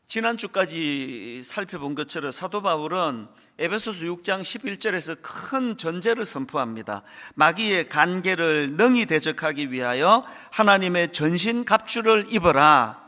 지난주까지 살펴본 것처럼 사도 바울은 에베소서 6장 11절에서 큰 전제를 선포합니다. 마귀의 간계를 능히 대적하기 위하여 하나님의 전신 갑주를 입어라,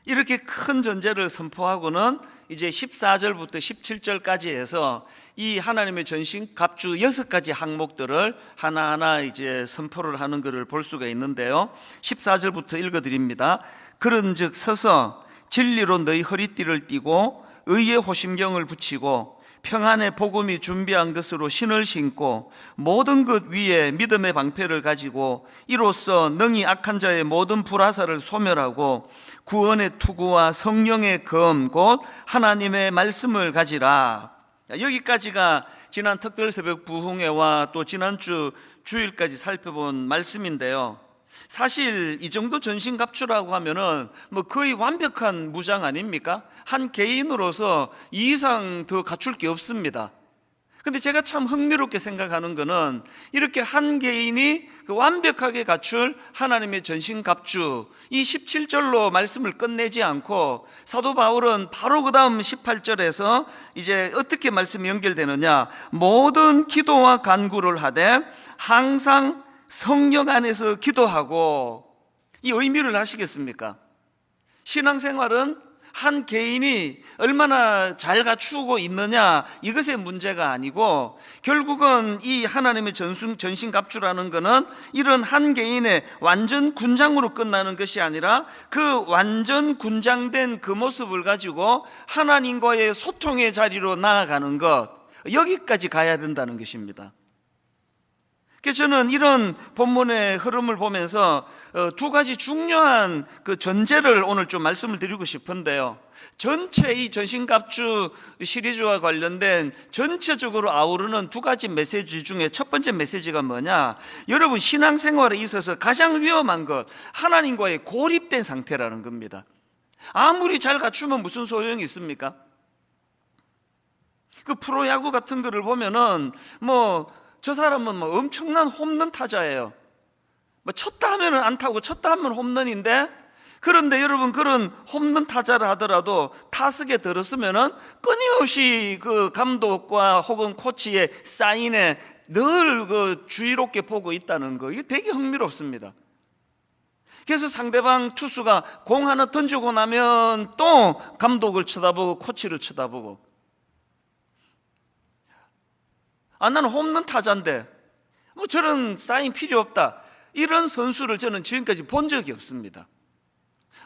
이렇게 큰 전제를 선포하고는 이제 14절부터 17절까지 해서 이 하나님의 전신 갑주 6가지 항목들을 하나하나 이제 선포를 하는 것을 볼 수가 있는데요. 14절부터 읽어드립니다. 그런즉 서서 진리로 너희 허리띠를 띠고 의의 호심경을 붙이고 평안의 복음이 준비한 것으로 신을 신고 모든 것 위에 믿음의 방패를 가지고 이로써 능히 악한 자의 모든 불화살을 소멸하고 구원의 투구와 성령의 검 곧 하나님의 말씀을 가지라. 여기까지가 지난 특별 새벽 부흥회와 또 지난주 주일까지 살펴본 말씀인데요. 사실 이 정도 전신갑주라고 하면은 뭐 거의 완벽한 무장 아닙니까? 한 개인으로서 이 이상 더 갖출 게 없습니다. 근데 제가 참 흥미롭게 생각하는 거는 이렇게 한 개인이 그 완벽하게 갖출 하나님의 전신갑주, 이 17절로 말씀을 끝내지 않고 사도 바울은 바로 그 다음 18절에서 이제 어떻게 말씀이 연결되느냐, 모든 기도와 간구를 하되 항상 성령 안에서 기도하고. 이 의미를 아시겠습니까? 신앙생활은 한 개인이 얼마나 잘 갖추고 있느냐, 이것의 문제가 아니고 결국은 이 하나님의 전신갑주라는 것은 이런 한 개인의 완전 군장으로 끝나는 것이 아니라 그 완전 군장된 그 모습을 가지고 하나님과의 소통의 자리로 나아가는 것, 여기까지 가야 된다는 것입니다. 그래서 저는 이런 본문의 흐름을 보면서 두 가지 중요한 그 전제를 오늘 좀 말씀을 드리고 싶은데요. 전체 이 전신갑주 시리즈와 관련된 전체적으로 아우르는 두 가지 메시지 중에 첫 번째 메시지가 뭐냐, 여러분 신앙생활에 있어서 가장 위험한 것, 하나님과의 고립된 상태라는 겁니다. 아무리 잘 갖추면 무슨 소용이 있습니까? 그 프로야구 같은 거를 보면은 저 사람은 엄청난 홈런 타자예요. 쳤다 하면 안타고 쳤다 하면 홈런인데, 그런데 여러분 그런 홈런 타자를 하더라도 타석에 들었으면은 끊임없이 그 감독과 혹은 코치의 사인에 늘 그 주의롭게 보고 있다는 거, 이게 되게 흥미롭습니다. 그래서 상대방 투수가 공 하나 던지고 나면 또 감독을 쳐다보고 코치를 쳐다보고, 나는 홈런 타자인데 저런 사인 필요 없다, 이런 선수를 저는 지금까지 본 적이 없습니다.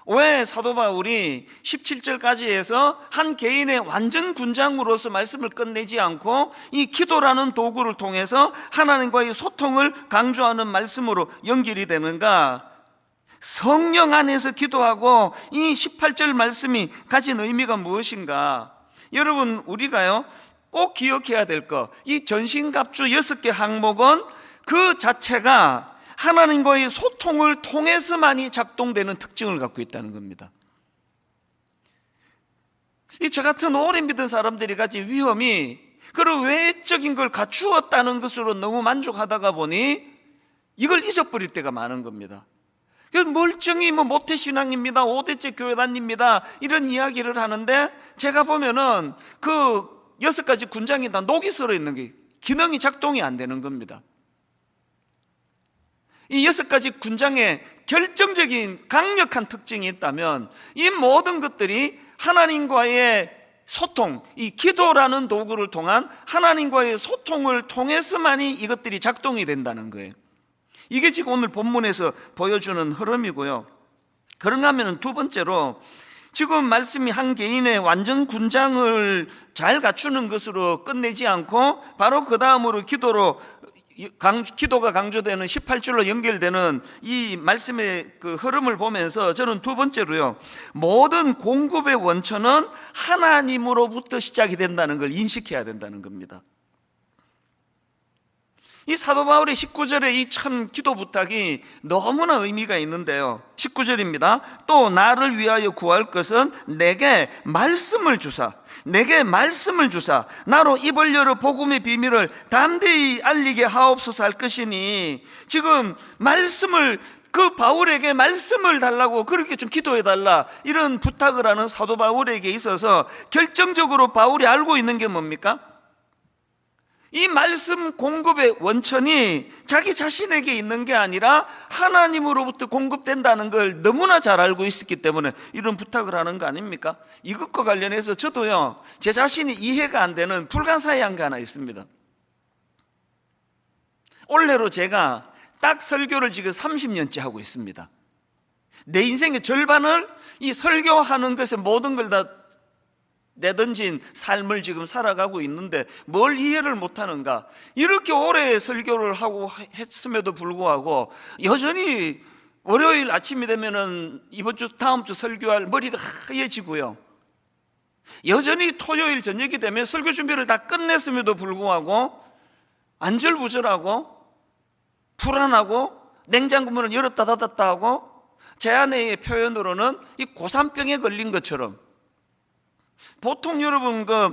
왜 사도 바울이 17절까지 해서 한 개인의 완전 군장으로서 말씀을 끝내지 않고 이 기도라는 도구를 통해서 하나님과의 소통을 강조하는 말씀으로 연결이 되는가? 성령 안에서 기도하고 이 18절 말씀이 가진 의미가 무엇인가? 여러분, 우리가요 꼭 기억해야 될 것, 이 전신갑주 6개 항목은 그 자체가 하나님과의 소통을 통해서만이 작동되는 특징을 갖고 있다는 겁니다. 저 같은 오래 믿은 사람들이 가진 위험이 그런 외적인 걸 갖추었다는 것으로 너무 만족하다가 보니 이걸 잊어버릴 때가 많은 겁니다. 멀쩡히 모태신앙입니다, 5대째 교회 다닙니다, 이런 이야기를 하는데 제가 보면은 그 6가지 군장이 다 녹이 슬어 있는 게 기능이 작동이 안 되는 겁니다. 이 6가지 군장에 결정적인 강력한 특징이 있다면 이 모든 것들이 하나님과의 소통, 이 기도라는 도구를 통한 하나님과의 소통을 통해서만이 이것들이 작동이 된다는 거예요. 이게 지금 오늘 본문에서 보여주는 흐름이고요. 그런가 하면 두 번째로, 지금 말씀이 한 개인의 완전 군장을 잘 갖추는 것으로 끝내지 않고 바로 그 다음으로 기도가 강조되는 18절로 연결되는 이 말씀의 그 흐름을 보면서 저는 두 번째로요, 모든 공급의 원천은 하나님으로부터 시작이 된다는 걸 인식해야 된다는 겁니다. 이 사도 바울의 19절의 이 참 기도 부탁이 너무나 의미가 있는데요. 19절입니다. 또 나를 위하여 구할 것은 내게 말씀을 주사 나로 입을 열어 복음의 비밀을 담대히 알리게 하옵소서 할 것이니, 지금 말씀을 그 바울에게 말씀을 달라고, 그렇게 좀 기도해 달라, 이런 부탁을 하는 사도 바울에게 있어서 결정적으로 바울이 알고 있는 게 뭡니까? 이 말씀 공급의 원천이 자기 자신에게 있는 게 아니라 하나님으로부터 공급된다는 걸 너무나 잘 알고 있었기 때문에 이런 부탁을 하는 거 아닙니까? 이것과 관련해서 저도요, 제 자신이 이해가 안 되는 불가사의한 게 하나 있습니다. 올해로 제가 딱 설교를 지금 30년째 하고 있습니다. 내 인생의 절반을 이 설교하는 것에 모든 걸 다 내던진 삶을 지금 살아가고 있는데 뭘 이해를 못하는가? 이렇게 오래 설교를 하고 했음에도 불구하고 여전히 월요일 아침이 되면은 이번 주 다음 주 설교할 머리가 하얘지고요, 여전히 토요일 저녁이 되면 설교 준비를 다 끝냈음에도 불구하고 안절부절하고 불안하고 냉장고 문을 열었다 닫았다 하고, 제 아내의 표현으로는 이 고산병에 걸린 것처럼. 보통 여러분 그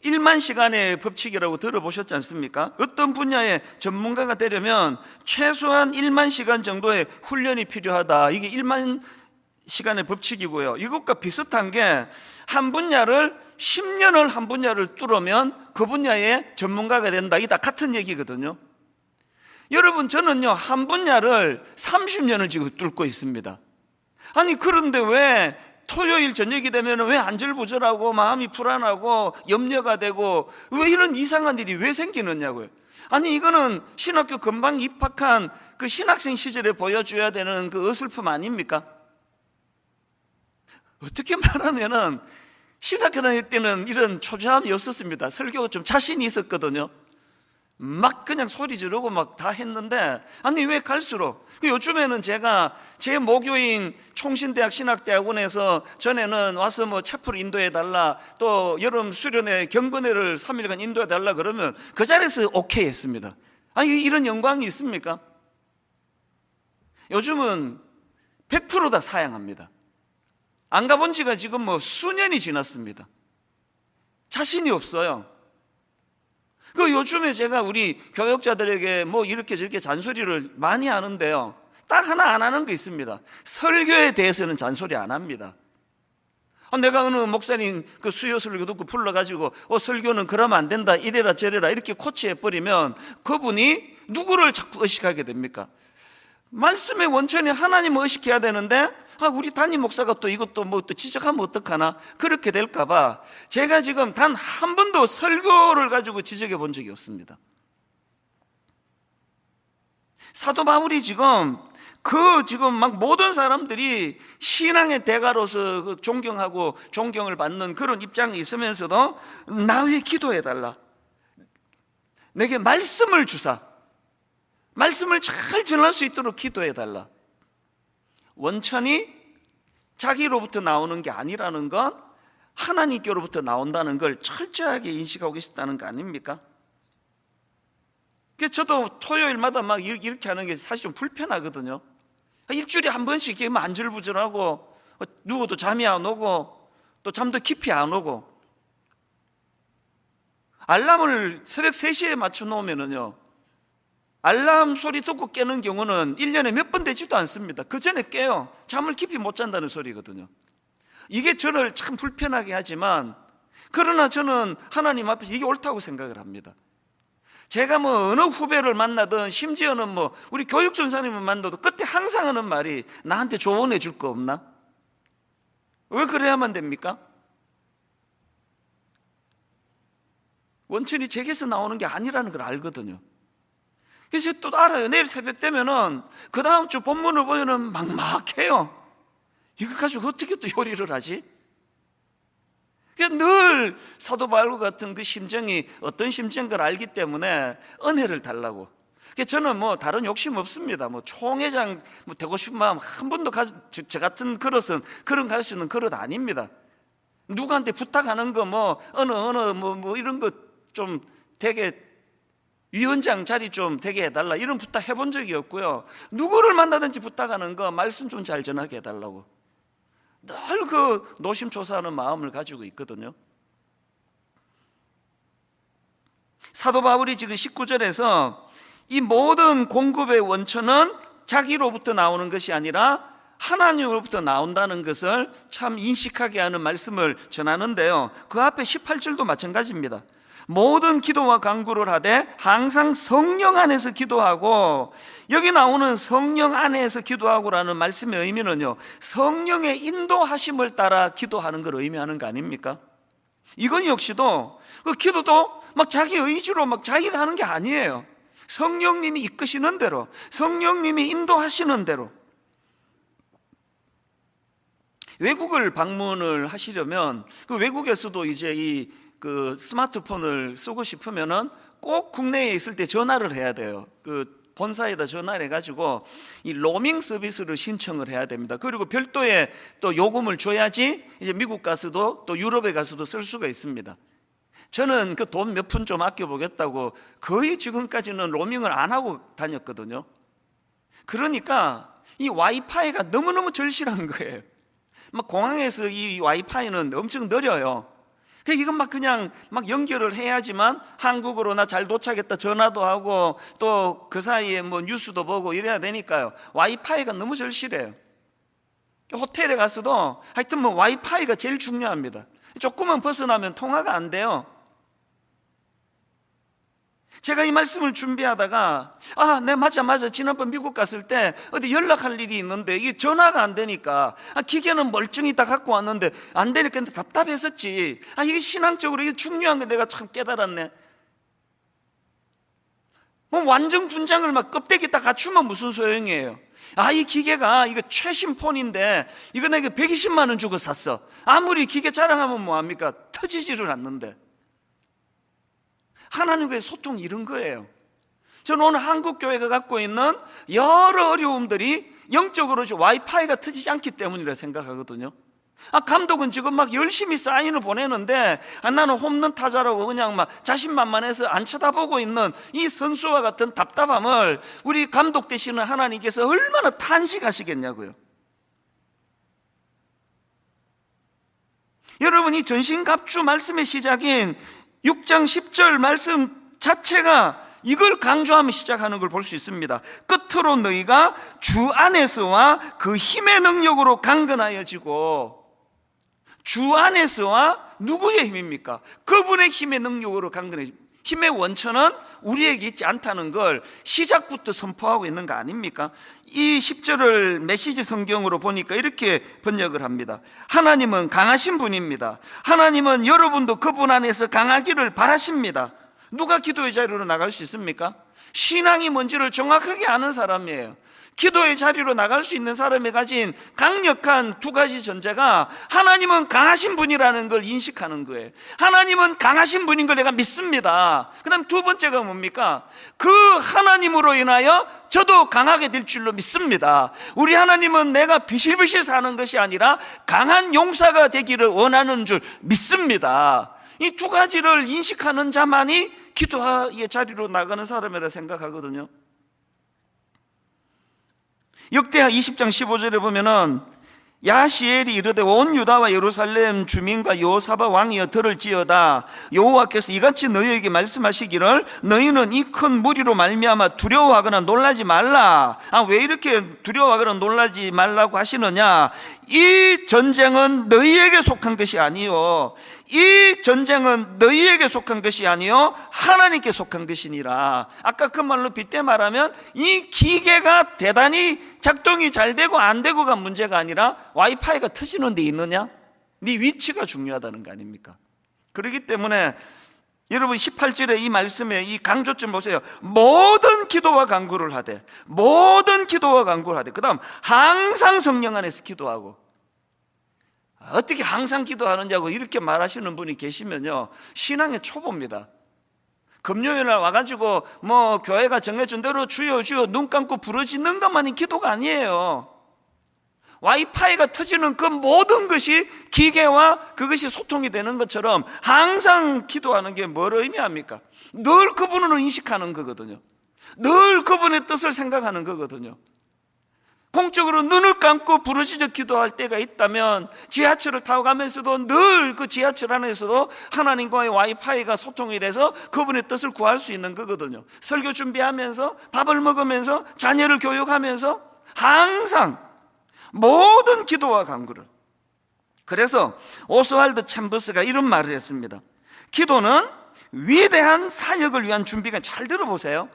1만 시간의 법칙이라고 들어보셨지 않습니까? 어떤 분야의 전문가가 되려면 최소한 1만 시간 정도의 훈련이 필요하다. 이게 1만 시간의 법칙이고요, 이것과 비슷한 게 한 분야를 10년을 한 분야를 뚫으면 그 분야의 전문가가 된다. 이게 다 같은 얘기거든요. 여러분, 저는요 한 분야를 30년을 지금 뚫고 있습니다. 아니 그런데 왜 토요일 저녁이 되면 왜 안절부절하고 마음이 불안하고 염려가 되고 왜 이런 이상한 일이 왜 생기느냐고요. 아니 이거는 신학교 금방 입학한 그 신학생 시절에 보여줘야 되는 그 어설픔 아닙니까? 어떻게 말하면은 신학교 다닐 때는 이런 초조함이 없었습니다. 설교가 좀 자신이 있었거든요. 막 그냥 소리 지르고 막 다 했는데, 아니 왜 갈수록 요즘에는 제가 제 모교인 총신대학 신학대학원에서 전에는 와서 뭐 채플 인도해 달라, 또 여름 수련회 경건회를 3일간 인도해 달라 그러면 그 자리에서 오케이 했습니다. 아니 이런 영광이 있습니까? 요즘은 100% 다 사양합니다. 안 가본 지가 지금 뭐 수년이 지났습니다. 자신이 없어요. 그 요즘에 제가 우리 교역자들에게 뭐 이렇게 저렇게 잔소리를 많이 하는데요, 딱 하나 안 하는 게 있습니다. 설교에 대해서는 잔소리 안 합니다. 내가 어느 목사님 그 수요 설교 듣고 불러가지고 설교는 그러면 안 된다, 이래라 저래라 이렇게 코치해버리면 그분이 누구를 자꾸 의식하게 됩니까? 말씀의 원천이 하나님을 의식해야 되는데 우리 담임 목사가 또 이것도 뭐 또 지적하면 어떡하나, 그렇게 될까봐 제가 지금 단 한 번도 설교를 가지고 지적해 본 적이 없습니다. 사도 바울이 지금 막 모든 사람들이 신앙의 대가로서 그 존경하고 존경을 받는 그런 입장이 있으면서도 나 위해 기도해 달라, 내게 말씀을 주사, 말씀을 잘 전할 수 있도록 기도해 달라. 원천이 자기로부터 나오는 게 아니라는 건 하나님께로부터 나온다는 걸 철저하게 인식하고 있었다는 거 아닙니까? 그래서 저도 토요일마다 막 이렇게 하는 게 사실 좀 불편하거든요. 일주일에 한 번씩 이렇게 안절부절하고 누워도 잠이 안 오고 또 잠도 깊이 안 오고, 알람을 새벽 3시에 맞춰 놓으면은요, 알람 소리 듣고 깨는 경우는 1년에 몇 번 되지도 않습니다. 그 전에 깨요. 잠을 깊이 못 잔다는 소리거든요. 이게 저를 참 불편하게 하지만, 그러나 저는 하나님 앞에서 이게 옳다고 생각을 합니다. 제가 뭐 어느 후배를 만나든 심지어는 뭐 우리 교육전사님을 만나도 끝에 항상 하는 말이 나한테 조언해 줄 거 없나? 왜 그래야만 됩니까? 원천이 제게서 나오는 게 아니라는 걸 알거든요. 그래서 또 알아요. 내일 새벽 되면은 그 다음 주 본문을 보면은 막막해요. 이거 가지고 어떻게 또 요리를 하지? 늘 사도 바울과 같은 그 심정이 어떤 심정인 걸 알기 때문에 은혜를 달라고. 저는 뭐 다른 욕심 없습니다. 뭐 총회장 뭐 되고 싶은 마음 한 번도 저 같은 그릇은 그런 갈 수 있는 그릇 아닙니다. 누구한테 부탁하는 거 뭐 어느 뭐 이런 거 좀 되게 위원장 자리 좀 되게 해달라 이런 부탁 해본 적이 없고요. 누구를 만나든지 부탁하는 거 말씀 좀 잘 전하게 해달라고 늘 그 노심초사하는 마음을 가지고 있거든요. 사도 바울이 지금 19절에서 이 모든 공급의 원천은 자기로부터 나오는 것이 아니라 하나님으로부터 나온다는 것을 참 인식하게 하는 말씀을 전하는데요, 그 앞에 18절도 마찬가지입니다. 모든 기도와 간구를 하되 항상 성령 안에서 기도하고, 여기 나오는 성령 안에서 기도하고라는 말씀의 의미는요, 성령의 인도하심을 따라 기도하는 걸 의미하는 거 아닙니까? 이건 역시도 그 기도도 막 자기 의지로 막 자기가 하는 게 아니에요. 성령님이 이끄시는 대로, 성령님이 인도하시는 대로. 외국을 방문을 하시려면 그 외국에서도 이제 그 스마트폰을 쓰고 싶으면은 꼭 국내에 있을 때 전화를 해야 돼요. 그 본사에다 전화를 해가지고 이 로밍 서비스를 신청을 해야 됩니다. 그리고 별도의 또 요금을 줘야지 이제 미국 가서도 또 유럽에 가서도 쓸 수가 있습니다. 저는 그 돈 몇 푼 좀 아껴보겠다고 거의 지금까지는 로밍을 안 하고 다녔거든요. 그러니까 이 와이파이가 너무너무 절실한 거예요. 막 공항에서 이 와이파이는 엄청 느려요. 이건 막 그냥 막 연결을 해야지만 한국으로 나 잘 도착했다 전화도 하고 또 그 사이에 뭐 뉴스도 보고 이래야 되니까요. 와이파이가 너무 절실해요. 호텔에 가서도 하여튼 뭐 와이파이가 제일 중요합니다. 조금만 벗어나면 통화가 안 돼요. 제가 이 말씀을 준비하다가 네 맞아 지난번 미국 갔을 때 어디 연락할 일이 있는데 이게 전화가 안 되니까 기계는 멀쩡히 다 갖고 왔는데 안 되니까 답답했었지. 이게 신앙적으로 이게 중요한 거 내가 참 깨달았네. 뭐 완전 군장을 막 껍데기 딱 갖추면 무슨 소용이에요. 이 기계가 이거 최신 폰인데 이거 내가 120만 원 주고 샀어. 아무리 기계 자랑하면 뭐합니까? 터지지를 않는데. 하나님과의 소통이 이런 거예요. 저는 오늘 한국교회가 갖고 있는 여러 어려움들이 영적으로 와이파이가 터지지 않기 때문이라 생각하거든요. 감독은 지금 막 열심히 사인을 보내는데 나는 홈런 타자라고 그냥 막 자신만만해서 안 쳐다보고 있는 이 선수와 같은 답답함을 우리 감독 되시는 하나님께서 얼마나 탄식하시겠냐고요. 여러분, 이 전신갑주 말씀의 시작인 6장 10절 말씀 자체가 이걸 강조하며 시작하는 걸 볼 수 있습니다. 끝으로 너희가 주 안에서와 그 힘의 능력으로 강건하여지고, 주 안에서와 누구의 힘입니까? 그분의 힘의 능력으로 강건해집니다. 힘의 원천은 우리에게 있지 않다는 걸 시작부터 선포하고 있는 거 아닙니까? 이 10절을 메시지 성경으로 보니까 이렇게 번역을 합니다. 하나님은 강하신 분입니다. 하나님은 여러분도 그분 안에서 강하기를 바라십니다. 누가 기도의 자리로 나갈 수 있습니까? 신앙이 뭔지를 정확하게 아는 사람이에요. 기도의 자리로 나갈 수 있는 사람이 가진 강력한 두 가지 전제가 하나님은 강하신 분이라는 걸 인식하는 거예요. 하나님은 강하신 분인 걸 내가 믿습니다. 그 다음 두 번째가 뭡니까? 그 하나님으로 인하여 저도 강하게 될 줄로 믿습니다. 우리 하나님은 내가 비실비실 사는 것이 아니라 강한 용사가 되기를 원하는 줄 믿습니다. 이 두 가지를 인식하는 자만이 기도의 자리로 나가는 사람이라 생각하거든요. 역대하 20장 15절에 보면은 야시엘이 이르되 온 유다와 예루살렘 주민과 여호사밧 왕이여 들을지어다. 여호와께서 이같이 너희에게 말씀하시기를 너희는 이 큰 무리로 말미암아 두려워하거나 놀라지 말라. 왜 이렇게 두려워하거나 놀라지 말라고 하시느냐? 이 전쟁은 너희에게 속한 것이 아니요, 이 전쟁은 너희에게 속한 것이 아니요 하나님께 속한 것이니라. 아까 그 말로 빗대 말하면 이 기계가 대단히 작동이 잘 되고 안 되고가 문제가 아니라 와이파이가 터지는 데 있느냐? 네 위치가 중요하다는 거 아닙니까? 그렇기 때문에 여러분 18절에 이 말씀에 이 강조점 보세요. 모든 기도와 간구를 하되, 모든 기도와 간구를 하되, 그 다음 항상 성령 안에서 기도하고. 어떻게 항상 기도하느냐고 이렇게 말하시는 분이 계시면요, 신앙의 초보입니다. 금요일날 와가지고 뭐 교회가 정해준 대로 주여 주여 눈 감고 부르짖는 것만이 기도가 아니에요. 와이파이가 터지는 그 모든 것이 기계와 그것이 소통이 되는 것처럼 항상 기도하는 게 뭘 의미합니까? 늘 그분을 인식하는 거거든요. 늘 그분의 뜻을 생각하는 거거든요. 공적으로 눈을 감고 부르짖어 기도할 때가 있다면 지하철을 타고 가면서도 늘 그 지하철 안에서도 하나님과의 와이파이가 소통이 돼서 그분의 뜻을 구할 수 있는 거거든요. 설교 준비하면서, 밥을 먹으면서, 자녀를 교육하면서 항상 모든 기도와 간구를. 그래서 오스왈드 챔버스가 이런 말을 했습니다. 기도는 위대한 사역을 위한 준비가, 잘 들어보세요.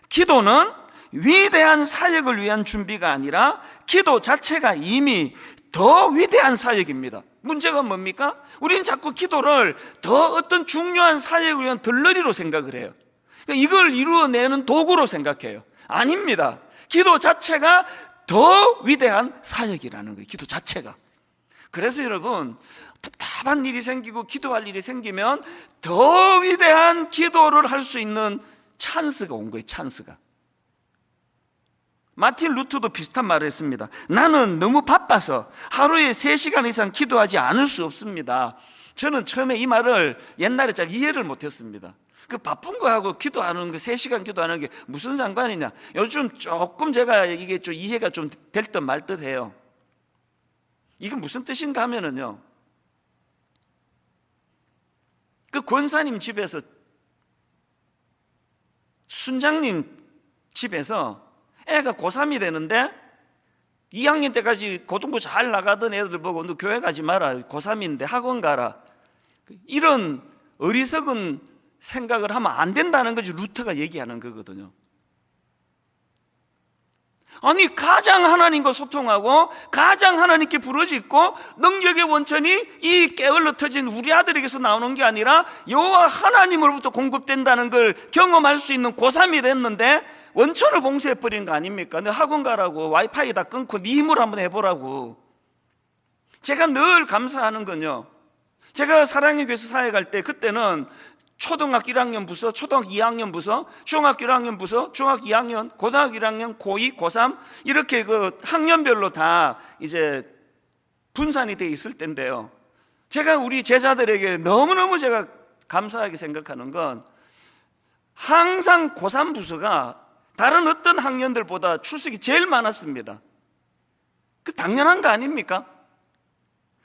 기도는 위대한 사역을 위한 준비가 아니라 기도 자체가 이미 더 위대한 사역입니다. 문제가 뭡니까? 우리는 자꾸 기도를 더 어떤 중요한 사역을 위한 들러리로 생각을 해요. 그러니까 이걸 이루어내는 도구로 생각해요. 아닙니다. 기도 자체가 더 위대한 사역이라는 거예요. 기도 자체가. 그래서 여러분, 답답한 일이 생기고 기도할 일이 생기면 더 위대한 기도를 할 수 있는 찬스가 온 거예요. 찬스가. 마틴 루터도 비슷한 말을 했습니다. 나는 너무 바빠서 하루에 3시간 이상 기도하지 않을 수 없습니다. 저는 처음에 이 말을 옛날에 잘 이해를 못했습니다. 그 바쁜 거하고 기도하는 거, 3시간 기도하는 게 무슨 상관이냐. 요즘 조금 제가 이게 좀 이해가 좀 될 듯 말 듯 해요. 이게 무슨 뜻인가 하면은요, 그 권사님 집에서, 순장님 집에서 애가 고3이 되는데 2학년 때까지 고등부 잘 나가던 애들 보고 너 교회 가지 마라, 고3인데 학원 가라, 이런 어리석은 생각을 하면 안 된다는 거지 루터가 얘기하는 거거든요. 아니, 가장 하나님과 소통하고 가장 하나님께 부르짖고 능력의 원천이 이 게을러 터진 우리 아들에게서 나오는 게 아니라 여호와 하나님으로부터 공급된다는 걸 경험할 수 있는 고3이 됐는데 원천을 봉쇄해버리는 거 아닙니까? 너 학원 가라고, 와이파이 다 끊고 네 힘으로 한번 해보라고. 제가 늘 감사하는 건요, 제가 사랑의 교회에서 사역할 때 그때는 초등학교 1학년 부서, 초등학교 2학년 부서, 중학교 1학년 부서, 중학교 2학년, 고등학교 1학년, 고2, 고3 이렇게 그 학년별로 다 이제 분산이 돼 있을 때인데요, 제가 우리 제자들에게 너무너무 제가 감사하게 생각하는 건 항상 고3 부서가 다른 어떤 학년들보다 출석이 제일 많았습니다. 그 당연한 거 아닙니까?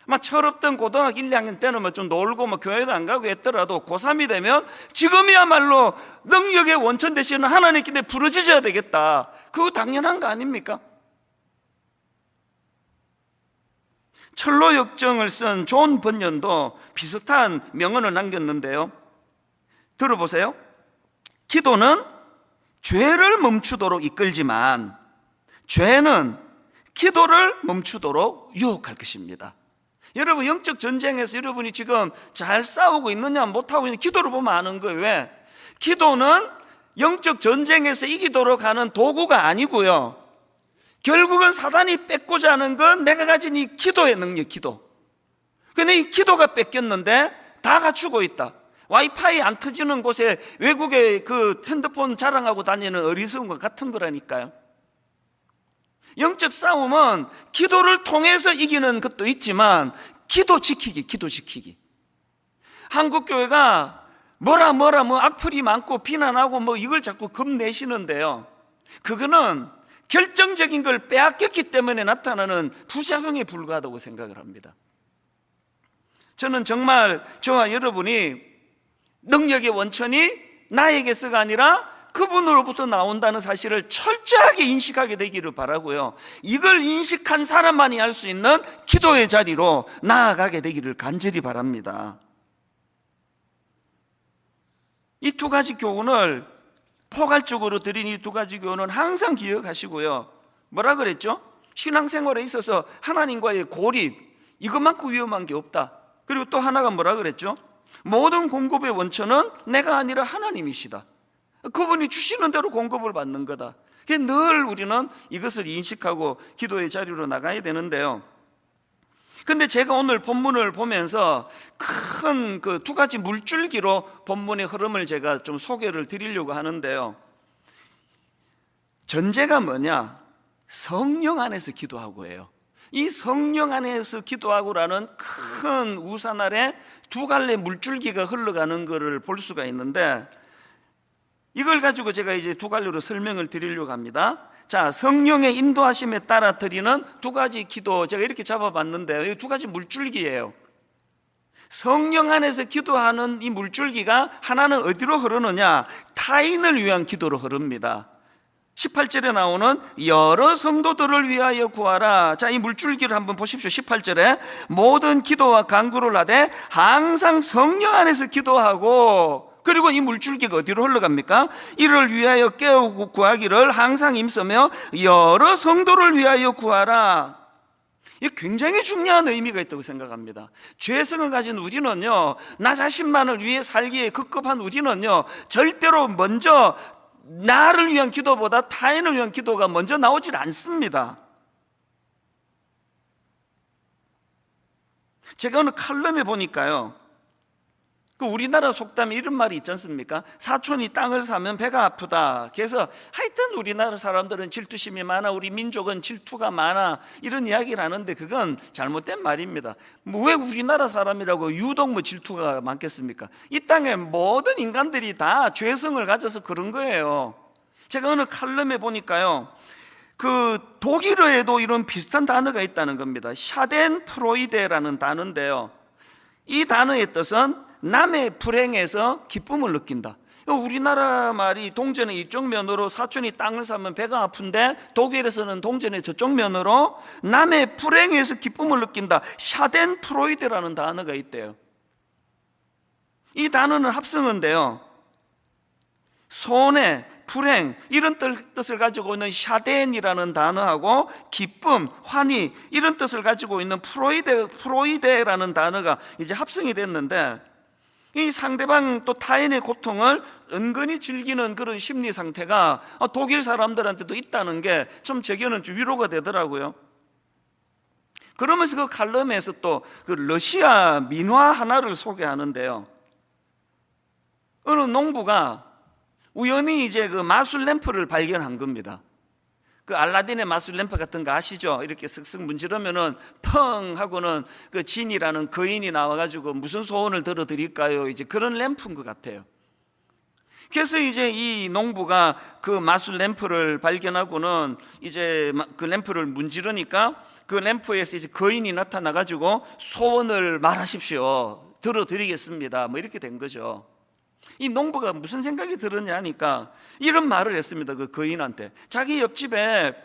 막 철없던 고등학교 1, 2학년 때는 뭐 좀 놀고 뭐 교회도 안 가고 했더라도 고3이 되면 지금이야말로 능력의 원천 되시는 하나님께 부르짖어야 되겠다. 그거 당연한 거 아닙니까? 철로 역정을 쓴 존 번연도 비슷한 명언을 남겼는데요, 들어보세요. 기도는 죄를 멈추도록 이끌지만 죄는 기도를 멈추도록 유혹할 것입니다. 여러분, 영적 전쟁에서 여러분이 지금 잘 싸우고 있느냐 못하고 있느냐 기도를 보면 아는 거예요. 왜? 기도는 영적 전쟁에서 이기도록 하는 도구가 아니고요, 결국은 사단이 뺏고자 하는 건 내가 가진 이 기도의 능력, 기도. 근데 이 기도가 뺏겼는데 다 갖추고 있다. 와이파이 안 터지는 곳에 외국에 그 핸드폰 자랑하고 다니는 어리석은 것 같은 거라니까요. 영적 싸움은 기도를 통해서 이기는 것도 있지만 기도 지키기. 한국교회가 뭐라 뭐 악플이 많고 비난하고 뭐 이걸 자꾸 겁내시는데요, 그거는 결정적인 걸 빼앗겼기 때문에 나타나는 부작용에 불과하다고 생각을 합니다. 저는 정말 저와 여러분이 능력의 원천이 나에게서가 아니라 그분으로부터 나온다는 사실을 철저하게 인식하게 되기를 바라고요, 이걸 인식한 사람만이 할 수 있는 기도의 자리로 나아가게 되기를 간절히 바랍니다. 이 두 가지 교훈을 포괄적으로 드린 이 두 가지 교훈은 항상 기억하시고요, 뭐라 그랬죠? 신앙생활에 있어서 하나님과의 고립, 이것만큼 위험한 게 없다. 그리고 또 하나가 뭐라 그랬죠? 모든 공급의 원천은 내가 아니라 하나님이시다. 그분이 주시는 대로 공급을 받는 거다. 늘 우리는 이것을 인식하고 기도의 자리로 나가야 되는데요, 근데 제가 오늘 본문을 보면서 큰 그 두 가지 물줄기로 본문의 흐름을 제가 좀 소개를 드리려고 하는데요, 전제가 뭐냐? 성령 안에서 기도하고예요. 이 성령 안에서 기도하고라는 큰 우산 아래 두 갈래 물줄기가 흘러가는 것을 볼 수가 있는데, 이걸 가지고 제가 이제 두 갈래로 설명을 드리려고 합니다. 자, 성령의 인도하심에 따라 드리는 두 가지 기도, 제가 이렇게 잡아봤는데요, 이 두 가지 물줄기예요. 성령 안에서 기도하는 이 물줄기가 하나는 어디로 흐르느냐? 타인을 위한 기도로 흐릅니다. 18절에 나오는 여러 성도들을 위하여 구하라. 자, 이 물줄기를 한번 보십시오. 18절에 모든 기도와 간구를 하되 항상 성령 안에서 기도하고, 그리고 이 물줄기가 어디로 흘러갑니까? 이를 위하여 깨우고 구하기를 항상 힘쓰며 여러 성도를 위하여 구하라. 이게 굉장히 중요한 의미가 있다고 생각합니다. 죄성을 가진 우리는요, 나 자신만을 위해 살기에 급급한 우리는요, 절대로 먼저 나를 위한 기도보다 타인을 위한 기도가 먼저 나오질 않습니다. 제가 어느 칼럼에 보니까요, 그 우리나라 속담에 이런 말이 있지 않습니까? 사촌이 땅을 사면 배가 아프다. 그래서 하여튼 우리나라 사람들은 질투심이 많아, 우리 민족은 질투가 많아, 이런 이야기를 하는데 그건 잘못된 말입니다. 왜 우리나라 사람이라고 유독 질투가 많겠습니까? 이 땅의 모든 인간들이 다 죄성을 가져서 그런 거예요. 제가 어느 칼럼에 보니까요, 그 독일어에도 이런 비슷한 단어가 있다는 겁니다. 샤덴프로이데라는 단어인데요, 이 단어의 뜻은 남의 불행에서 기쁨을 느낀다. 우리나라 말이 동전의 이쪽 면으로 사촌이 땅을 사면 배가 아픈데, 독일에서는 동전의 저쪽 면으로 남의 불행에서 기쁨을 느낀다. 샤덴프로이데라는 단어가 있대요. 이 단어는 합성어인데요, 손해, 불행, 이런 뜻을 가지고 있는 샤덴이라는 단어하고 기쁨, 환희, 이런 뜻을 가지고 있는 프로이데라는 단어가 이제 합성이 됐는데, 이 상대방 또 타인의 고통을 은근히 즐기는 그런 심리 상태가 독일 사람들한테도 있다는 게 좀 제게는 좀 위로가 되더라고요. 그러면서 그 칼럼에서 또 그 러시아 민화 하나를 소개하는데요, 어느 농부가 우연히 이제 그 마술 램프를 발견한 겁니다. 그 알라딘의 마술 램프 같은 거 아시죠? 이렇게 쓱쓱 문지르면은 펑 하고는 그 진이라는 거인이 나와가지고 무슨 소원을 들어드릴까요? 이제 그런 램프인 것 같아요. 그래서 이제 이 농부가 그 마술 램프를 발견하고는 이제 그 램프를 문지르니까 그 램프에서 이제 거인이 나타나가지고 소원을 말하십시오, 들어드리겠습니다, 뭐 이렇게 된 거죠. 이 농부가 무슨 생각이 들었냐 하니까 이런 말을 했습니다. 그 거인한테, 자기 옆집에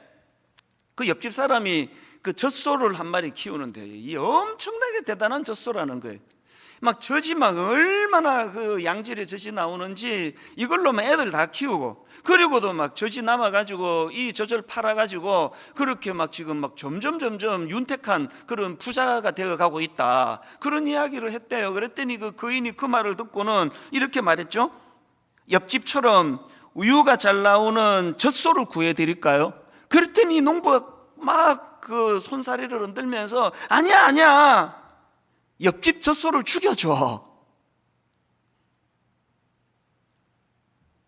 그 옆집 사람이 그 젖소를 한 마리 키우는데, 이 엄청나게 대단한 젖소라는 거예요. 막 젖이 막 얼마나 그 양질의 젖이 나오는지 이걸로만 애들 다 키우고, 그리고도 막 젖이 남아가지고 이 젖을 팔아가지고 그렇게 막 지금 막 점점 윤택한 그런 부자가 되어가고 있다, 그런 이야기를 했대요. 그랬더니 그 거인이 그 말을 듣고는 이렇게 말했죠. 옆집처럼 우유가 잘 나오는 젖소를 구해드릴까요? 그랬더니 농부가 막 그 손사래를 흔들면서 아니야, 옆집 젖소를 죽여줘.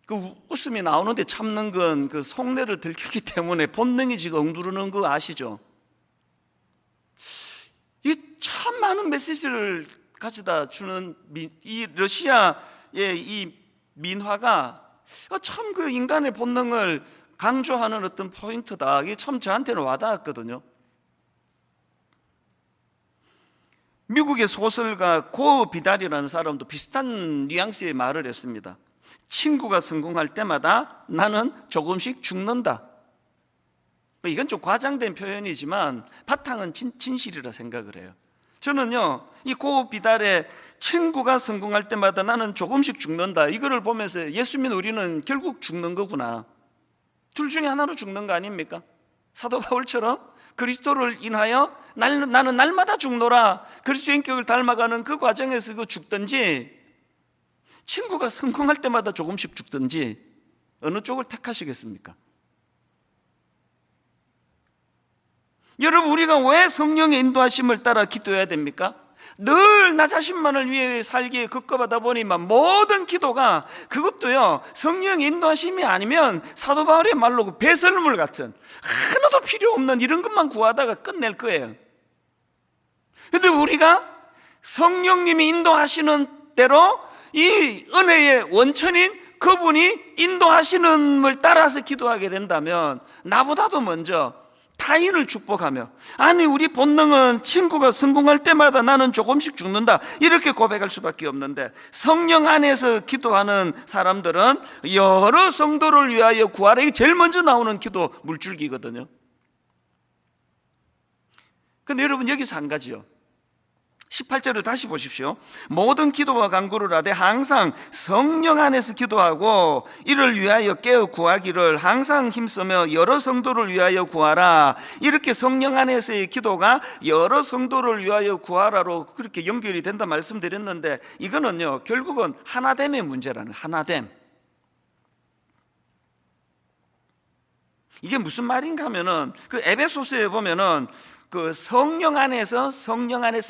그 웃음이 나오는데 참는 건 그 속내를 들켰기 때문에 본능이 지금 엉두르는 거 아시죠? 이 참 많은 메시지를 가져다 주는 이 러시아의 이 민화가 참 그 인간의 본능을 강조하는 어떤 포인트다. 이게 참 저한테는 와닿았거든요. 미국의 소설가 고 비달이라는 사람도 비슷한 뉘앙스의 말을 했습니다. 친구가 성공할 때마다 나는 조금씩 죽는다. 이건 좀 과장된 표현이지만 바탕은 진실이라 생각을 해요. 저는요, 이 고 비달의 친구가 성공할 때마다 나는 조금씩 죽는다, 이거를 보면서 예수 믿는 우리는 결국 죽는 거구나, 둘 중에 하나로 죽는 거 아닙니까? 사도 바울처럼 그리스도를 인하여 나는 날마다 죽노라, 그리스도의 인격을 닮아가는 그 과정에서 그 죽든지, 친구가 성공할 때마다 조금씩 죽든지, 어느 쪽을 택하시겠습니까? 여러분, 우리가 왜 성령의 인도하심을 따라 기도해야 됩니까? 늘 나 자신만을 위해 살기에 급급하다 보니만 모든 기도가, 그것도요, 성령의 인도하심이 아니면 사도 바울의 말로 그 배설물 같은 하나도 필요 없는 이런 것만 구하다가 끝낼 거예요. 그런데 우리가 성령님이 인도하시는 대로 이 은혜의 원천인 그분이 인도하시는 걸 따라서 기도하게 된다면 나보다도 먼저 타인을 축복하며, 아니 우리 본능은 친구가 성공할 때마다 나는 조금씩 죽는다 이렇게 고백할 수밖에 없는데, 성령 안에서 기도하는 사람들은 여러 성도를 위하여 구하라, 이게 제일 먼저 나오는 기도 물줄기거든요. 근데 여러분 여기서 한 가지요, 18절을 다시 보십시오. 모든 기도와 간구를 하되 항상 성령 안에서 기도하고 이를 위하여 깨어 구하기를 항상 힘쓰며 여러 성도를 위하여 구하라. 이렇게 성령 안에서의 기도가 여러 성도를 위하여 구하라로 그렇게 연결이 된다 말씀드렸는데, 이거는요 결국은 하나됨의 문제라는, 하나됨. 이게 무슨 말인가 하면은 그 에베소서에 보면은 그 성령 안에서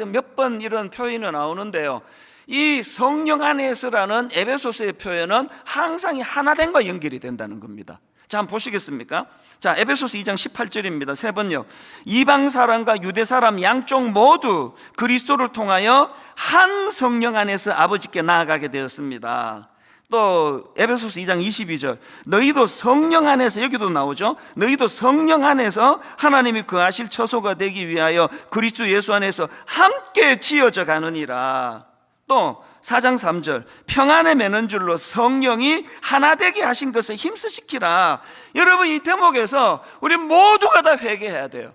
몇 번 이런 표현이 나오는데요, 이 성령 안에서라는 에베소서의 표현은 항상 이 하나됨과 연결이 된다는 겁니다. 자, 한번 보시겠습니까? 자, 에베소서 2장 18절입니다. 세 번요. 이방 사람과 유대 사람 양쪽 모두 그리스도를 통하여 한 성령 안에서 아버지께 나아가게 되었습니다. 또 에베소서 2장 22절, 너희도 성령 안에서, 여기도 나오죠, 너희도 성령 안에서 하나님이 거하실 처소가 되기 위하여 그리스도 예수 안에서 함께 지어져 가느니라. 또 4장 3절, 평안에 매는 줄로 성령이 하나 되게 하신 것을 힘쓰시키라. 여러분 이 대목에서 우리 모두가 다 회개해야 돼요.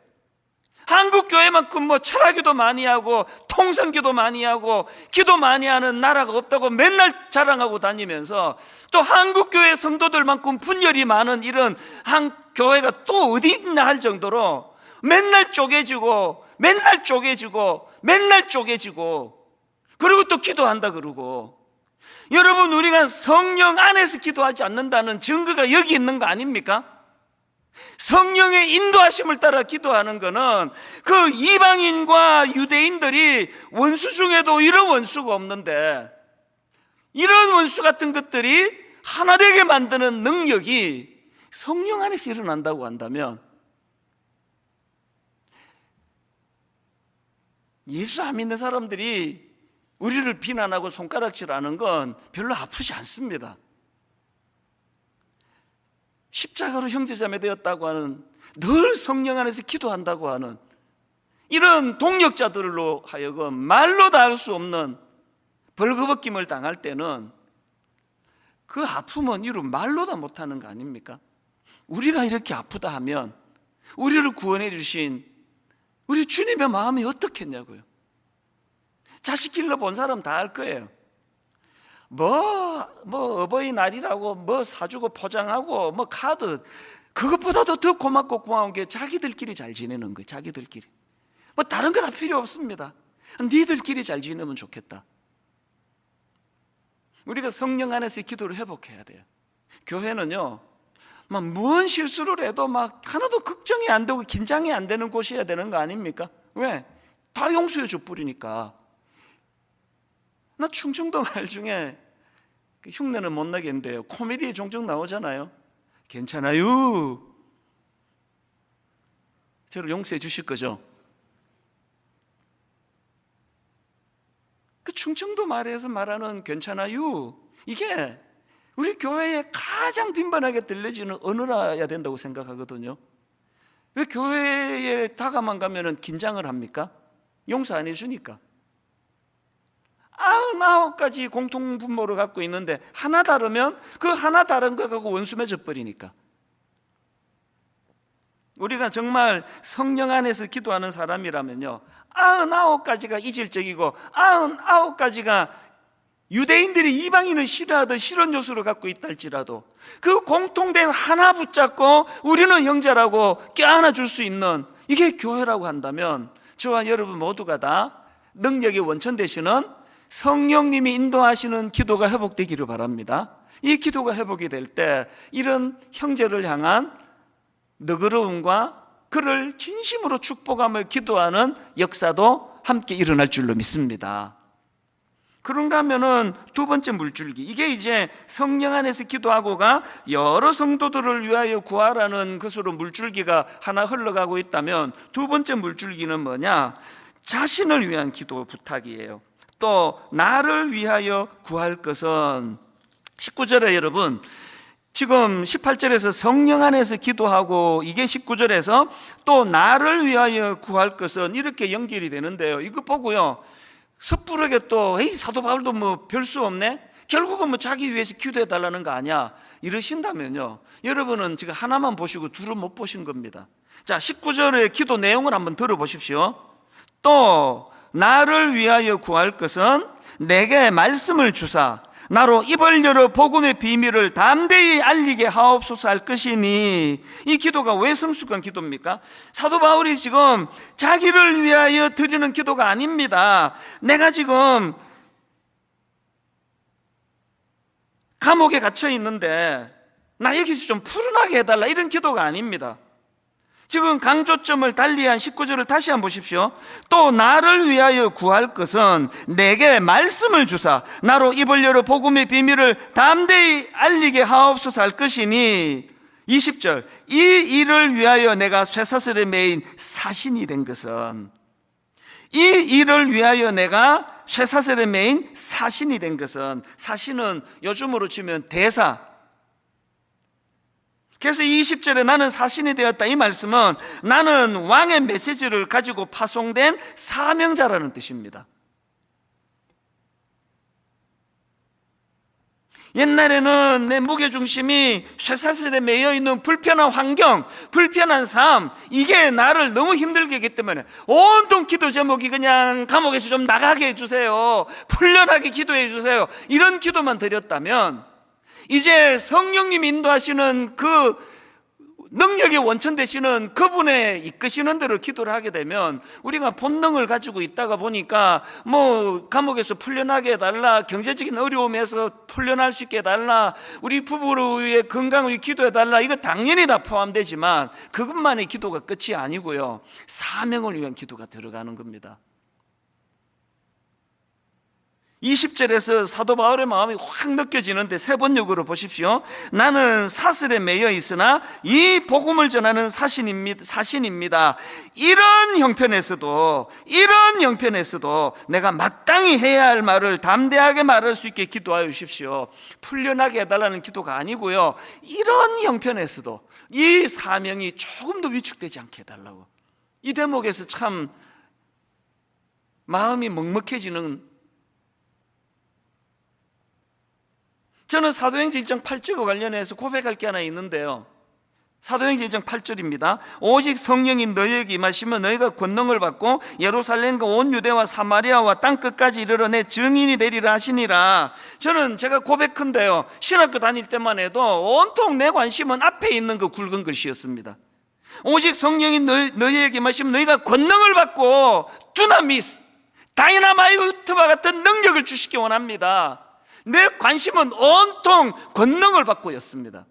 한국 교회만큼 뭐 철학기도 많이 하고 통성기도 많이 하고 기도 많이 하는 나라가 없다고 맨날 자랑하고 다니면서, 또 한국 교회 성도들만큼 분열이 많은 이런 한 교회가 또 어디 있나 할 정도로 맨날 쪼개지고 그리고 또 기도한다 그러고. 여러분 우리가 성령 안에서 기도하지 않는다는 증거가 여기 있는 거 아닙니까? 성령의 인도하심을 따라 기도하는 것은 그 이방인과 유대인들이 원수 중에도 이런 원수가 없는데, 이런 원수 같은 것들이 하나 되게 만드는 능력이 성령 안에서 일어난다고 한다면, 예수 안 믿는 사람들이 우리를 비난하고 손가락질하는 건 별로 아프지 않습니다. 십자가로 형제자매 되었다고 하는, 늘 성령 안에서 기도한다고 하는 이런 동력자들로 하여금 말로 다 할 수 없는 벌거벗김을 당할 때는 그 아픔은 이루 말로 다 못하는 거 아닙니까? 우리가 이렇게 아프다 하면 우리를 구원해 주신 우리 주님의 마음이 어떻겠냐고요. 자식 길러본 사람 다 알 거예요. 뭐 어버이날이라고 뭐 사주고 포장하고 뭐 카드, 그것보다도 더 고맙고 고마운 게 자기들끼리 잘 지내는 거예요. 자기들끼리 뭐 다른 거 다 필요 없습니다. 니들끼리 잘 지내면 좋겠다. 우리가 성령 안에서 기도를 회복해야 돼요. 교회는요 막 뭔 실수를 해도 막 하나도 걱정이 안 되고 긴장이 안 되는 곳이어야 되는 거 아닙니까? 왜? 다 용서해 줘 버리니까. 나 충청도 말 중에 흉내는 못 나겠는데요, 코미디에 종종 나오잖아요. 괜찮아요. 저를 용서해 주실 거죠? 그 충청도 말에서 말하는 괜찮아요, 이게 우리 교회에 가장 빈번하게 들려지는 언어라야 된다고 생각하거든요. 왜 교회에 다가만 가면 긴장을 합니까? 용서 안 해주니까. 99가지 공통분모를 갖고 있는데 하나 다르면 그 하나 다른 거 갖고 원수 맺어 버리니까. 우리가 정말 성령 안에서 기도하는 사람이라면요, 99가지가 이질적이고 99가지가 유대인들이 이방인을 싫어하던 실현 요소를 갖고 있다 할지라도 그 공통된 하나 붙잡고 우리는 형제라고 껴안아 줄 수 있는, 이게 교회라고 한다면 저와 여러분 모두가 다 능력의 원천 되시는 성령님이 인도하시는 기도가 회복되기를 바랍니다. 이 기도가 회복이 될 때 이런 형제를 향한 너그러움과 그를 진심으로 축복하며 기도하는 역사도 함께 일어날 줄로 믿습니다. 그런가 하면은 두 번째 물줄기, 이게 이제 성령 안에서 기도하고가 여러 성도들을 위하여 구하라는 것으로 물줄기가 하나 흘러가고 있다면, 두 번째 물줄기는 뭐냐? 자신을 위한 기도 부탁이에요. 또 나를 위하여 구할 것은 19절에 여러분 지금 18절에서 성령 안에서 기도하고 이게 19절에서 또 나를 위하여 구할 것은 이렇게 연결이 되는데요. 이거 보고요 섣부르게 또 에이 사도 바울도 뭐 별 수 없네, 결국은 뭐 자기 위해서 기도해 달라는 거 아니야 이러신다면요, 여러분은 지금 하나만 보시고 둘은 못 보신 겁니다. 자, 19절의 기도 내용을 한번 들어보십시오. 또 나를 위하여 구할 것은 내게 말씀을 주사 나로 입을 열어 복음의 비밀을 담대히 알리게 하옵소서 할 것이니, 이 기도가 왜 성숙한 기도입니까? 사도 바울이 지금 자기를 위하여 드리는 기도가 아닙니다. 내가 지금 감옥에 갇혀 있는데 나 여기서 좀 풀어나게 해달라, 이런 기도가 아닙니다. 지금 강조점을 달리한 19절을 다시 한번 보십시오. 또 나를 위하여 구할 것은 내게 말씀을 주사 나로 입을 열어 복음의 비밀을 담대히 알리게 하옵소서 할 것이니, 20절 이 일을 위하여 내가 쇠사슬에 매인 사신이 된 것은, 이 일을 위하여 내가 쇠사슬에 매인 사신이 된 것은, 사신은 요즘으로 치면 대사. 그래서 20절에 나는 사신이 되었다, 이 말씀은 나는 왕의 메시지를 가지고 파송된 사명자라는 뜻입니다. 옛날에는 내 무게중심이 쇠사슬에 매여있는 불편한 환경, 불편한 삶, 이게 나를 너무 힘들게 했기 때문에 온통 기도 제목이 그냥 감옥에서 좀 나가게 해주세요, 풀려나게 기도해 주세요, 이런 기도만 드렸다면, 이제 성령님 인도하시는 그 능력의 원천 되시는 그분의 이끄시는 대로 기도를 하게 되면, 우리가 본능을 가지고 있다가 보니까 뭐 감옥에서 풀려나게 해달라, 경제적인 어려움에서 풀려날 수 있게 해달라, 우리 부부의 건강을 위해 기도해달라, 이거 당연히 다 포함되지만 그것만의 기도가 끝이 아니고요, 사명을 위한 기도가 들어가는 겁니다. 20절에서 사도 바울의 마음이 확 느껴지는데 세 번역으로 보십시오. 나는 사슬에 매여 있으나 이 복음을 전하는 사신입니다. 이런 형편에서도 내가 마땅히 해야 할 말을 담대하게 말할 수 있게 기도하여 주십시오. 풀려나게 해달라는 기도가 아니고요, 이런 형편에서도 이 사명이 조금 더 위축되지 않게 해달라고. 이 대목에서 참 마음이 먹먹해지는, 저는 사도행전 1장 8절과 관련해서 고백할 게 하나 있는데요, 사도행전 1장 8절입니다. 오직 성령이 너희에게 임하시면 너희가 권능을 받고 예루살렘과 온 유대와 사마리아와 땅끝까지 이르러 내 증인이 되리라 하시니라. 저는 제가 고백한데요, 신학교 다닐 때만 해도 온통 내 관심은 앞에 있는 그 굵은 글씨였습니다. 오직 성령이 너희에게 임하시면 너희가 권능을 받고 두나미스, 다이나마이트와 같은 능력을 주시기 원합니다. 내 관심은 온통 권능을 받고였습니다.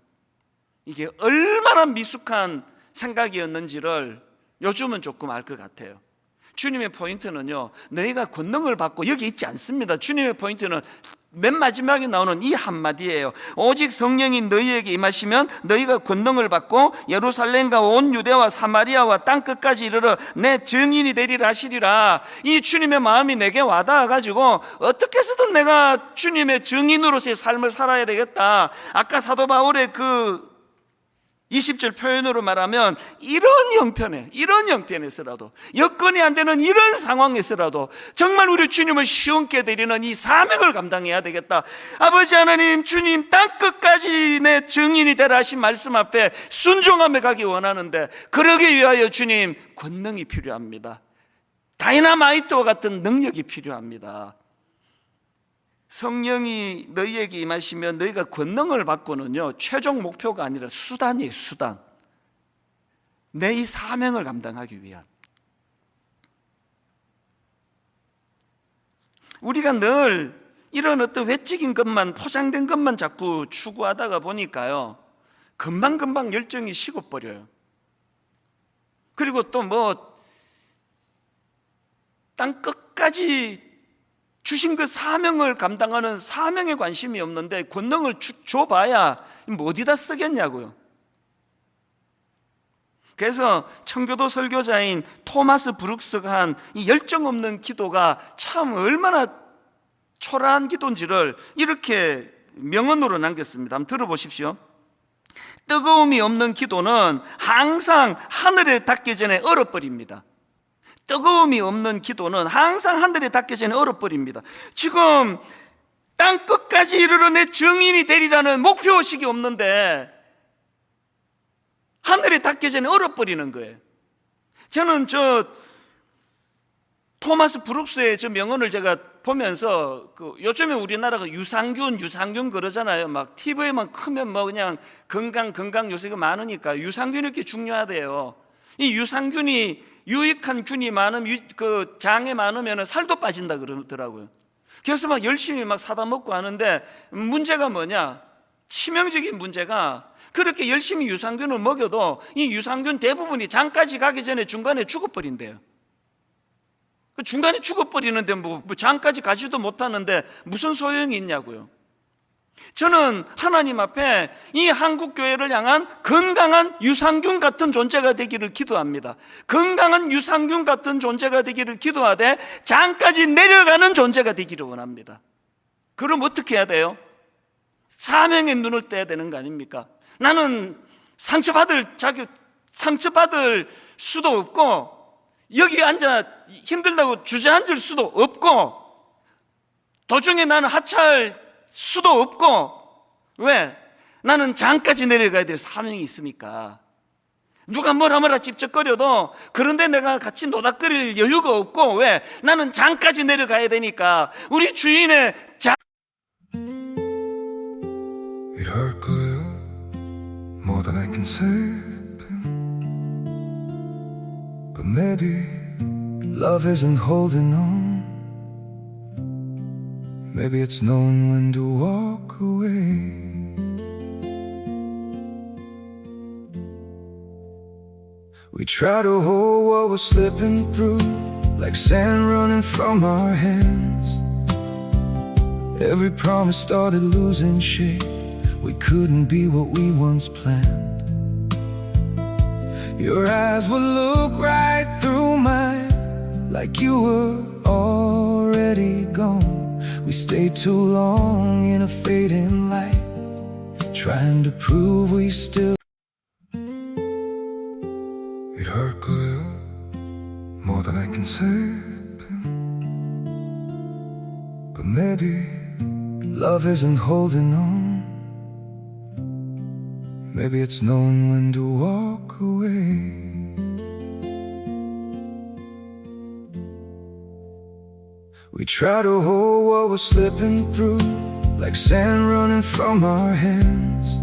이게 얼마나 미숙한 생각이었는지를 요즘은 조금 알 것 같아요. 주님의 포인트는요, 너희가 권능을 받고 여기 있지 않습니다. 주님의 포인트는 맨 마지막에 나오는 이 한마디예요. 오직 성령이 너희에게 임하시면 너희가 권능을 받고 예루살렘과 온 유대와 사마리아와 땅끝까지 이르러 내 증인이 되리라 하시리라. 이 주님의 마음이 내게 와닿아가지고 어떻게 해서든 내가 주님의 증인으로서의 삶을 살아야 되겠다. 아까 사도 바울의 그 20절 표현으로 말하면 이런 형편에서라도, 여건이 안 되는 이런 상황에서라도 정말 우리 주님을 시원케 드리는 이 사명을 감당해야 되겠다. 아버지 하나님, 주님 땅끝까지 내 증인이 되라 하신 말씀 앞에 순종하며 가기 원하는데, 그러기 위하여 주님 권능이 필요합니다. 다이나마이트와 같은 능력이 필요합니다. 성령이 너희에게 임하시면 너희가 권능을 받고는요, 최종 목표가 아니라 수단이에요, 수단. 내 이 사명을 감당하기 위한. 우리가 늘 이런 어떤 외적인 것만, 포장된 것만 자꾸 추구하다가 보니까요, 금방금방 열정이 식어버려요. 그리고 또 뭐 땅 끝까지 주신 그 사명을 감당하는 사명에 관심이 없는데 권능을 줘봐야 뭐 어디다 쓰겠냐고요. 그래서 청교도 설교자인 토마스 브룩스가 한 이 열정 없는 기도가 참 얼마나 초라한 기도인지를 이렇게 명언으로 남겼습니다. 한번 들어보십시오. 뜨거움이 없는 기도는 항상 하늘에 닿기 전에 얼어버립니다. 뜨거움이 없는 기도는 항상 하늘에 닿기 전에 얼어버립니다. 지금 땅 끝까지 이르러 내 증인이 되리라는 목표의식이 없는데 하늘에 닿기 전에 얼어버리는 거예요. 저는 토마스 브룩스의 저 명언을 제가 보면서 요즘에 우리나라가 유산균 그러잖아요. 막 TV에만 크면 뭐 그냥 건강 요새가 많으니까 유산균이 이렇게 중요하대요. 이 유산균이 유익한 균이 많으면 그 장에 많으면 살도 빠진다 그러더라고요. 그래서 막 열심히 막 사다 먹고 하는데 문제가 뭐냐? 치명적인 문제가 그렇게 열심히 유산균을 먹여도 이 유산균 대부분이 장까지 가기 전에 중간에 죽어버린대요. 중간에 죽어버리는데 뭐 장까지 가지도 못하는데 무슨 소용이 있냐고요. 저는 하나님 앞에 이 한국교회를 향한 건강한 유산균 같은 존재가 되기를 기도합니다. 건강한 유산균 같은 존재가 되기를 기도하되 장까지 내려가는 존재가 되기를 원합니다. 그럼 어떻게 해야 돼요? 사명에 눈을 떼야 되는 거 아닙니까? 나는 상처받을 수도 없고 여기 앉아 힘들다고 주저앉을 수도 없고 도중에 나는 하차할 수도 없고 왜? 나는 장까지 내려가야 될 사명이 있으니까. 누가 뭐라 찝쩍거려도 그런데 내가 같이 노닥거릴 여유가 없고 왜? 나는 장까지 내려가야 되니까. 우리 주인의 It hurt good, more than I can say. But maybe love isn't holding on. Maybe it's knowing when to walk away. We try to hold what we're slipping through, like sand running from our hands. Every promise started losing shape. We couldn't be what we once planned. Your eyes would look right through mine, like you were already gone. We stayed too long in a fading light, trying to prove we still. It hurt good, more than I can say. But maybe love isn't holding on. Maybe it's knowing when to walk away. We try to hold what we're slipping through, like sand running from our hands.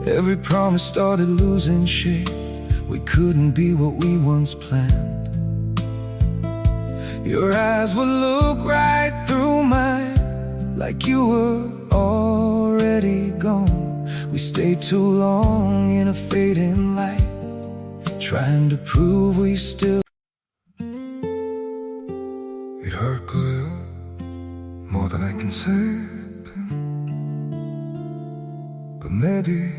Every promise started losing shape. We couldn't be what we once planned. Your eyes would look right through mine, like you were already gone. We stayed too long in a fading light, trying to prove we still. It hurt good, more than I can say. But maybe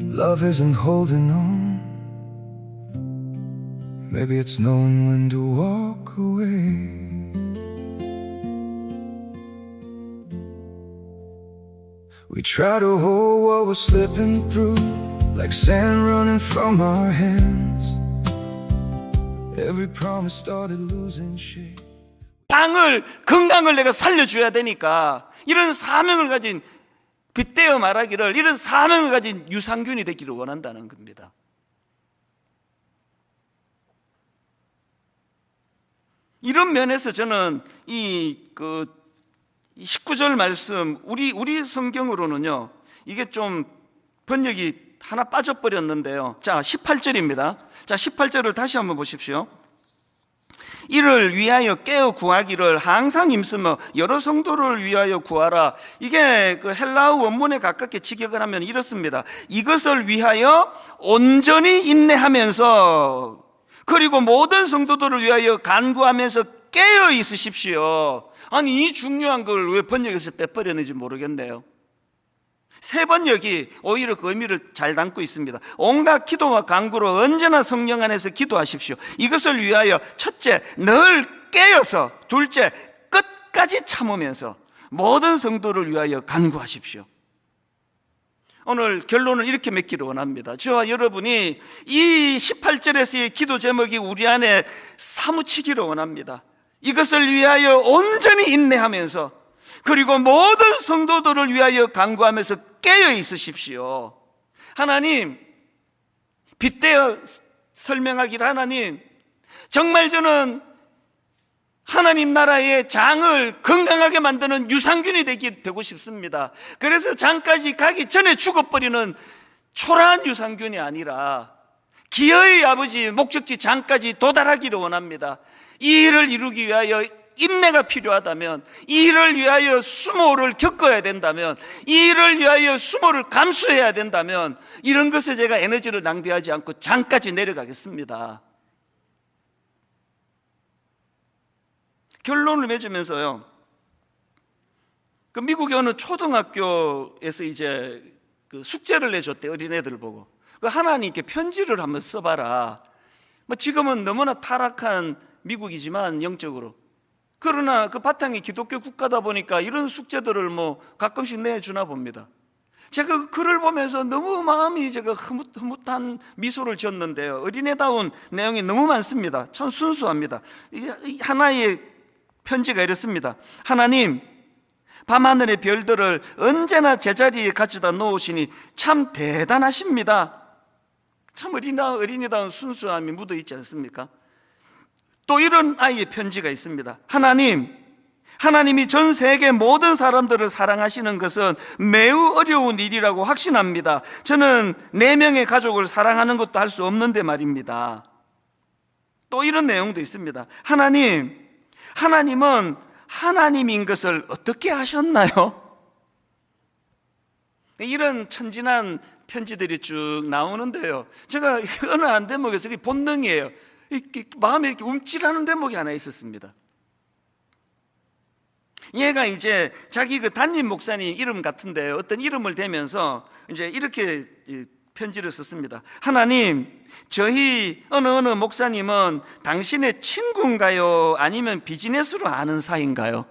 love isn't holding on. Maybe it's knowing when to walk away. We try to hold what we're slipping through, like sand running from our hands. Every promise started losing shape. 건강을 내가 살려줘야 되니까 이런 사명을 가진 빗대어 말하기를 이런 사명을 가진 유산균이 되기를 원한다는 겁니다. 이런 면에서 저는 이 19절 말씀 우리 성경으로는요 이게 좀 번역이 하나 빠져버렸는데요. 자 18절입니다. 자 18절을 다시 한번 보십시오. 이를 위하여 깨어 구하기를 항상 힘쓰며 여러 성도를 위하여 구하라. 이게 그 헬라어 원문에 가깝게 직역을 하면 이렇습니다. 이것을 위하여 온전히 인내하면서 그리고 모든 성도들을 위하여 간구하면서 깨어 있으십시오. 아니 이 중요한 걸 왜 번역에서 빼버렸는지 모르겠네요. 새 번역이 오히려 그 의미를 잘 담고 있습니다. 온갖 기도와 간구로 언제나 성령 안에서 기도하십시오. 이것을 위하여 첫째 늘 깨어서, 둘째 끝까지 참으면서, 모든 성도를 위하여 간구하십시오. 오늘 결론을 이렇게 맺기를 원합니다. 저와 여러분이 이 18절에서의 기도 제목이 우리 안에 사무치기를 원합니다. 이것을 위하여 온전히 인내하면서, 그리고 모든 성도들을 위하여 간구하면서 깨어 있으십시오. 하나님, 빗대어 설명하기를, 하나님, 정말 저는 하나님 나라의 장을 건강하게 만드는 유산균이 되고 싶습니다. 그래서 장까지 가기 전에 죽어버리는 초라한 유산균이 아니라 기어의 아버지 목적지 장까지 도달하기를 원합니다. 이 일을 이루기 위하여 인내가 필요하다면, 이 일을 위하여 수모를 겪어야 된다면, 이 일을 위하여 수모를 감수해야 된다면, 이런 것에 제가 에너지를 낭비하지 않고 장까지 내려가겠습니다. 결론을 맺으면서요, 그 미국의 어느 초등학교에서 이제 그 숙제를 내줬대, 어린애들 보고. 그 하나님께 편지를 한번 써봐라. 뭐 지금은 너무나 타락한 미국이지만 영적으로, 그러나 그 바탕이 기독교 국가다 보니까 이런 숙제들을 뭐 가끔씩 내주나 봅니다. 제가 그 글을 보면서 너무 마음이 제가 흐뭇한 미소를 지었는데요, 어린애다운 내용이 너무 많습니다. 참 순수합니다. 하나의 편지가 이렇습니다. 하나님, 밤하늘의 별들을 언제나 제자리에 가져다 놓으시니 참 대단하십니다. 참 어린이다운 순수함이 묻어있지 않습니까? 또 이런 아이의 편지가 있습니다. 하나님이 전 세계 모든 사람들을 사랑하시는 것은 매우 어려운 일이라고 확신합니다. 저는 4명의 가족을 사랑하는 것도 할 수 없는데 말입니다. 또 이런 내용도 있습니다. 하나님은 하나님인 것을 어떻게 아셨나요? 이런 천진한 편지들이 쭉 나오는데요, 제가 어느 한 대목에서 이게 본능이에요. 마음에 이렇게 움찔하는 대목이 하나 있었습니다. 얘가 이제 자기 그 담임 목사님 이름 같은데 어떤 이름을 대면서 이제 이렇게 편지를 썼습니다. 하나님, 저희 어느 목사님은 당신의 친구인가요? 아니면 비즈니스로 아는 사이인가요?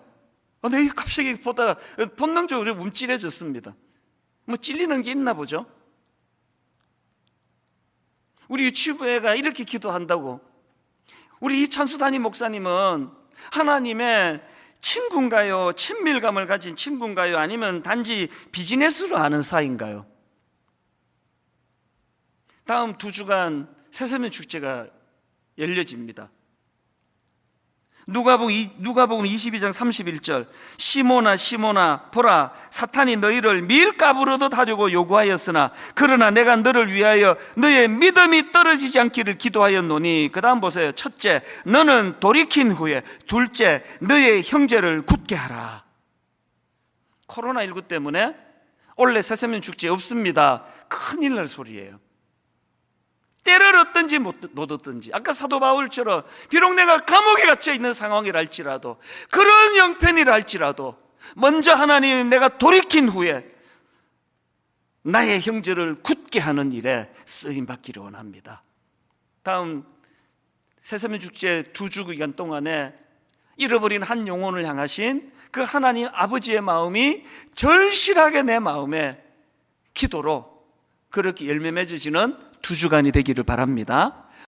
내가 갑자기 보다 본능적으로 움찔해졌습니다. 뭐 찔리는 게 있나 보죠? 우리 유치부애가 이렇게 기도한다고, 우리 이찬수 담임 목사님은 하나님의 친구인가요? 친밀감을 가진 친구인가요? 아니면 단지 비즈니스로 아는 사이인가요? 다음 2주간 새세면 축제가 열려집니다. 누가복음 22장 31절, 시몬아 보라, 사탄이 너희를 밀가부르듯 하려고 요구하였으나 그러나 내가 너를 위하여 너의 믿음이 떨어지지 않기를 기도하였노니. 그 다음 보세요. 첫째, 너는 돌이킨 후에. 둘째, 너의 형제를 굳게 하라. 코로나19 때문에 올해 새세면 축제 없습니다. 큰일 날 소리예요. 때를 얻든지 못 얻든지, 아까 사도 바울처럼 비록 내가 감옥에 갇혀 있는 상황이라 할지라도, 그런 형편이라 할지라도 먼저 하나님, 내가 돌이킨 후에 나의 형제를 굳게 하는 일에 쓰임받기를 원합니다. 다음 새세면 축제 2주 기간 동안에 잃어버린 한 영혼을 향하신 그 하나님 아버지의 마음이 절실하게 내 마음에 기도로 그렇게 열매 맺어지는 2주간이 되기를 바랍니다.